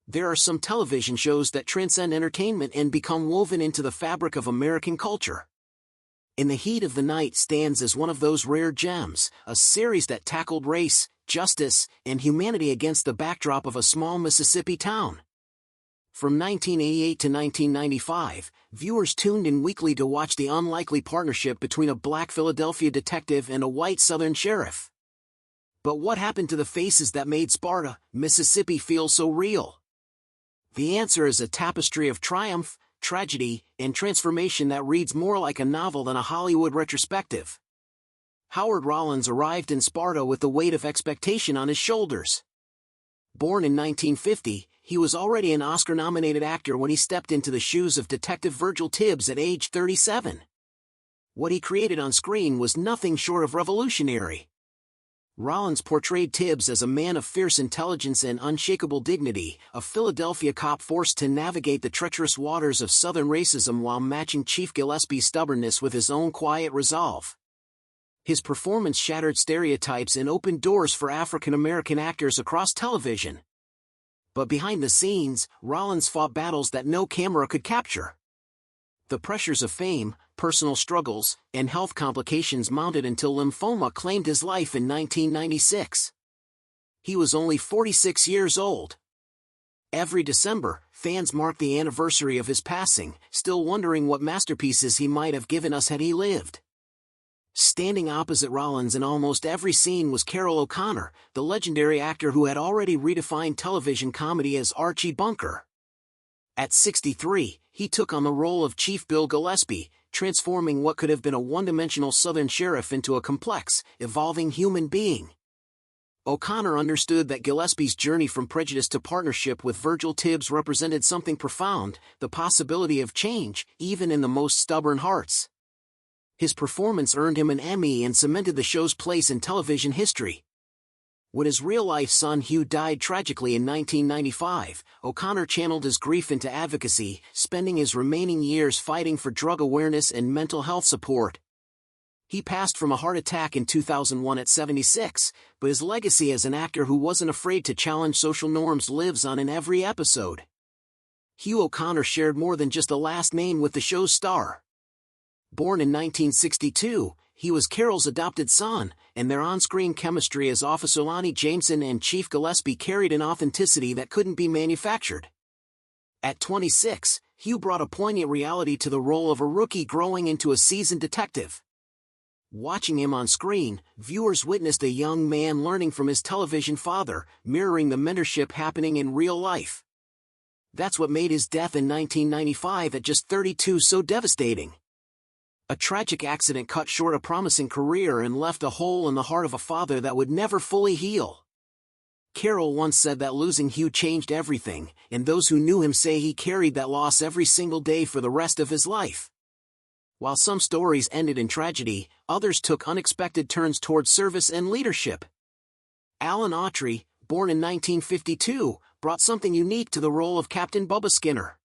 There are some television shows that transcend entertainment and become woven into the fabric of American culture. In the Heat of the Night stands as one of those rare gems, a series that tackled race, justice, and humanity against the backdrop of a small Mississippi town. From 1988 to 1995, viewers tuned in weekly to watch the unlikely partnership between a black Philadelphia detective and a white Southern sheriff. But what happened to the faces that made Sparta, Mississippi feel so real? The answer is a tapestry of triumph, tragedy, and transformation that reads more like a novel than a Hollywood retrospective. Howard Rollins arrived in Sparta with the weight of expectation on his shoulders. Born in 1950, he was already an Oscar-nominated actor when he stepped into the shoes of Detective Virgil Tibbs at age 37. What he created on screen was nothing short of revolutionary. Rollins portrayed Tibbs as a man of fierce intelligence and unshakable dignity, a Philadelphia cop forced to navigate the treacherous waters of Southern racism while matching Chief Gillespie's stubbornness with his own quiet resolve. His performance shattered stereotypes and opened doors for African-American actors across television. But behind the scenes, Rollins fought battles that no camera could capture. The pressures of fame, personal struggles, and health complications mounted until lymphoma claimed his life in 1996. He was only 46 years old. Every December, fans mark the anniversary of his passing, still wondering what masterpieces he might have given us had he lived. Standing opposite Rollins in almost every scene was Carroll O'Connor, the legendary actor who had already redefined television comedy as Archie Bunker. At 63, he took on the role of Chief Bill Gillespie, transforming what could have been a one-dimensional Southern sheriff into a complex, evolving human being. O'Connor understood that Gillespie's journey from prejudice to partnership with Virgil Tibbs represented something profound, the possibility of change, even in the most stubborn hearts. His performance earned him an Emmy and cemented the show's place in television history. When his real-life son Hugh died tragically in 1995, O'Connor channeled his grief into advocacy, spending his remaining years fighting for drug awareness and mental health support. He passed from a heart attack in 2001 at 76, but his legacy as an actor who wasn't afraid to challenge social norms lives on in every episode. Hugh O'Connor shared more than just a last name with the show's star. Born in 1962, he was Carroll's adopted son, and their on-screen chemistry as Officer Lonnie Jameson and Chief Gillespie carried an authenticity that couldn't be manufactured. At 26, Hugh brought a poignant reality to the role of a rookie growing into a seasoned detective. Watching him on screen, viewers witnessed a young man learning from his television father, mirroring the mentorship happening in real life. That's what made his death in 1995 at just 32 so devastating. A tragic accident cut short a promising career and left a hole in the heart of a father that would never fully heal. Carroll once said that losing Hugh changed everything, and those who knew him say he carried that loss every single day for the rest of his life. While some stories ended in tragedy, others took unexpected turns toward service and leadership. Alan Autry, born in 1952, brought something unique to the role of Captain Bubba Skinner.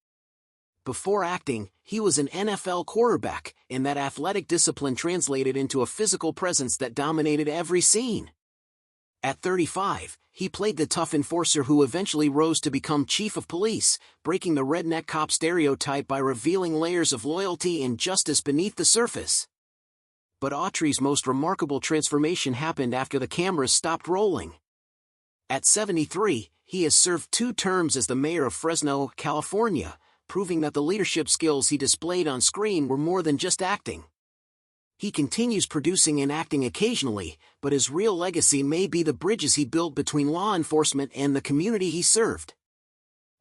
Before acting, he was an NFL quarterback, and that athletic discipline translated into a physical presence that dominated every scene. At 35, he played the tough enforcer who eventually rose to become chief of police, breaking the redneck cop stereotype by revealing layers of loyalty and justice beneath the surface. But Autry's most remarkable transformation happened after the cameras stopped rolling. At 73, he has served 2 terms as the mayor of Fresno, California, proving that the leadership skills he displayed on screen were more than just acting. He continues producing and acting occasionally, but his real legacy may be the bridges he built between law enforcement and the community he served.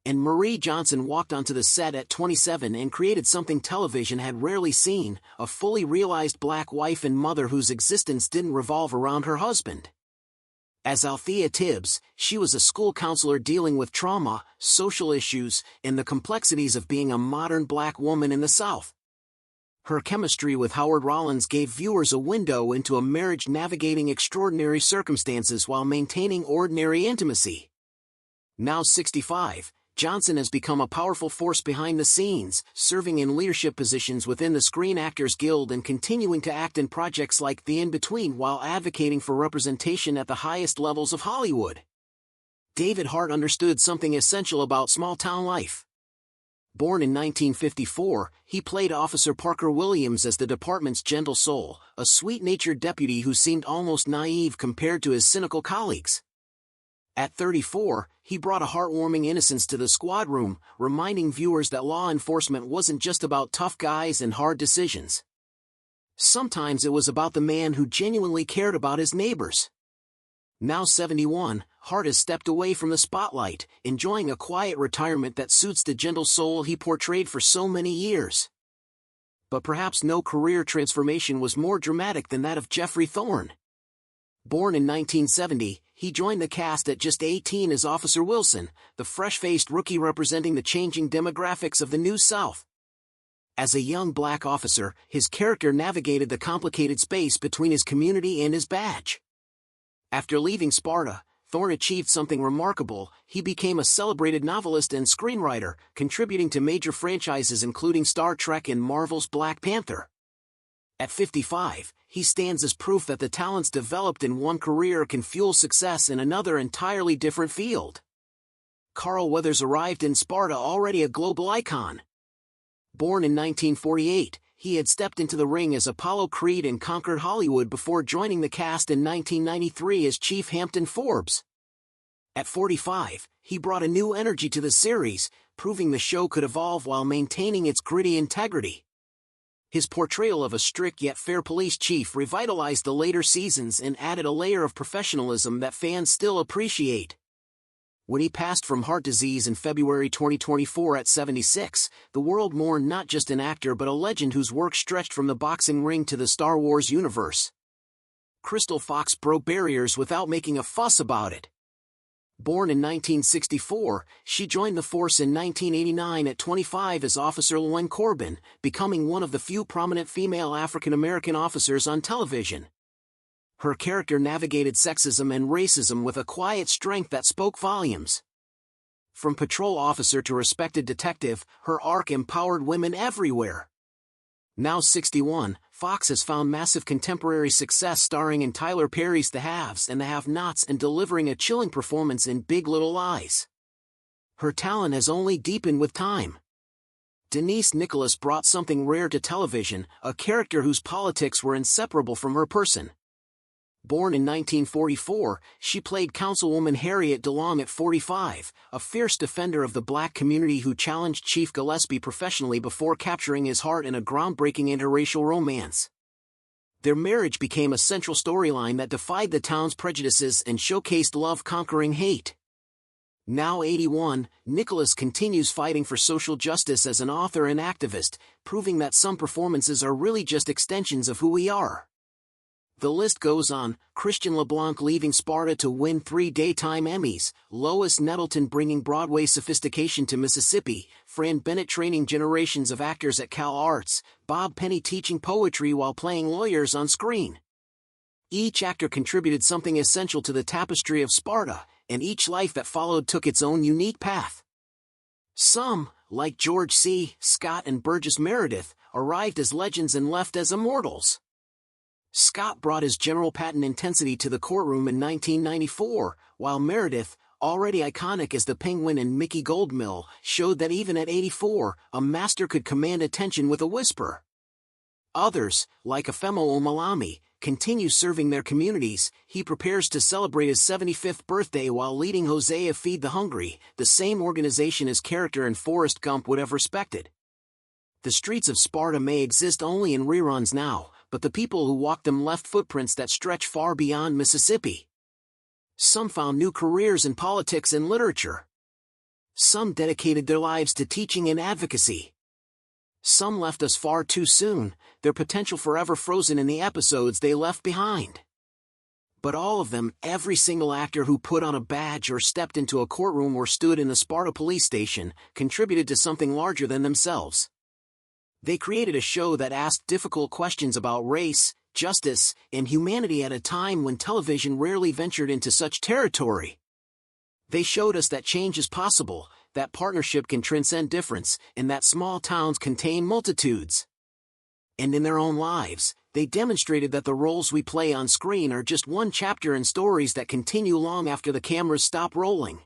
And Marie Johnson walked onto the set at 27 and created something television had rarely seen, a fully realized black wife and mother whose existence didn't revolve around her husband. As Althea Tibbs, she was a school counselor dealing with trauma, social issues, and the complexities of being a modern black woman in the South. Her chemistry with Howard Rollins gave viewers a window into a marriage navigating extraordinary circumstances while maintaining ordinary intimacy. Now 65, Johnson has become a powerful force behind the scenes, serving in leadership positions within the Screen Actors Guild and continuing to act in projects like The In-Between while advocating for representation at the highest levels of Hollywood. David Hart understood something essential about small-town life. Born in 1954, he played Officer Parker Williams as the department's gentle soul, a sweet-natured deputy who seemed almost naive compared to his cynical colleagues. At 34, he brought a heartwarming innocence to the squad room, reminding viewers that law enforcement wasn't just about tough guys and hard decisions. Sometimes it was about the man who genuinely cared about his neighbors. Now 71, Hart has stepped away from the spotlight, enjoying a quiet retirement that suits the gentle soul he portrayed for so many years. But perhaps no career transformation was more dramatic than that of Geoffrey Thorne. Born in 1970, he joined the cast at just 18 as Officer Wilson, the fresh-faced rookie representing the changing demographics of the New South. As a young black officer, his character navigated the complicated space between his community and his badge. After leaving Sparta, Thorne achieved something remarkable. He became a celebrated novelist and screenwriter, contributing to major franchises including Star Trek and Marvel's Black Panther. At 55, he stands as proof that the talents developed in one career can fuel success in another entirely different field. Carl Weathers arrived in Sparta already a global icon. Born in 1948, he had stepped into the ring as Apollo Creed and conquered Hollywood before joining the cast in 1993 as Chief Hampton Forbes. At 45, he brought a new energy to the series, proving the show could evolve while maintaining its gritty integrity. His portrayal of a strict yet fair police chief revitalized the later seasons and added a layer of professionalism that fans still appreciate. When he passed from heart disease in February 2024 at 76, the world mourned not just an actor but a legend whose work stretched from the boxing ring to the Star Wars universe. Crystal Fox broke barriers without making a fuss about it. Born in 1964, she joined the force in 1989 at 25 as Officer Lwen Corbin, becoming one of the few prominent female African-American officers on television. Her character navigated sexism and racism with a quiet strength that spoke volumes. From patrol officer to respected detective, her arc empowered women everywhere. Now 61, Fox has found massive contemporary success starring in Tyler Perry's The Haves and the Have-Nots and delivering a chilling performance in Big Little Lies. Her talent has only deepened with time. Denise Nicholas brought something rare to television, a character whose politics were inseparable from her person. Born in 1944, she played Councilwoman Harriet DeLong at 45, a fierce defender of the black community who challenged Chief Gillespie professionally before capturing his heart in a groundbreaking interracial romance. Their marriage became a central storyline that defied the town's prejudices and showcased love conquering hate. Now 81, Nicholas continues fighting for social justice as an author and activist, proving that some performances are really just extensions of who we are. The list goes on, Christian LeBlanc leaving Sparta to win 3 Daytime Emmys, Lois Nettleton bringing Broadway sophistication to Mississippi, Fran Bennett training generations of actors at Cal Arts, Bob Penny teaching poetry while playing lawyers on screen. Each actor contributed something essential to the tapestry of Sparta, and each life that followed took its own unique path. Some, like George C. Scott and Burgess Meredith, arrived as legends and left as immortals. Scott brought his General Patton intensity to the courtroom in 1994, while Meredith, already iconic as the Penguin and Mickey Goldmill, showed that even at 84, a master could command attention with a whisper. Others, like Afemo Omalami, continue serving their communities. He prepares to celebrate his 75th birthday while leading Hosea Feed the Hungry, the same organization his character in Forrest Gump would have respected. The streets of Sparta may exist only in reruns now, but the people who walked them left footprints that stretch far beyond Mississippi. Some found new careers in politics and literature. Some dedicated their lives to teaching and advocacy. Some left us far too soon, their potential forever frozen in the episodes they left behind. But all of them, every single actor who put on a badge or stepped into a courtroom or stood in the Sparta police station, contributed to something larger than themselves. They created a show that asked difficult questions about race, justice, and humanity at a time when television rarely ventured into such territory. They showed us that change is possible, that partnership can transcend difference, and that small towns contain multitudes. And in their own lives, they demonstrated that the roles we play on screen are just one chapter in stories that continue long after the cameras stop rolling.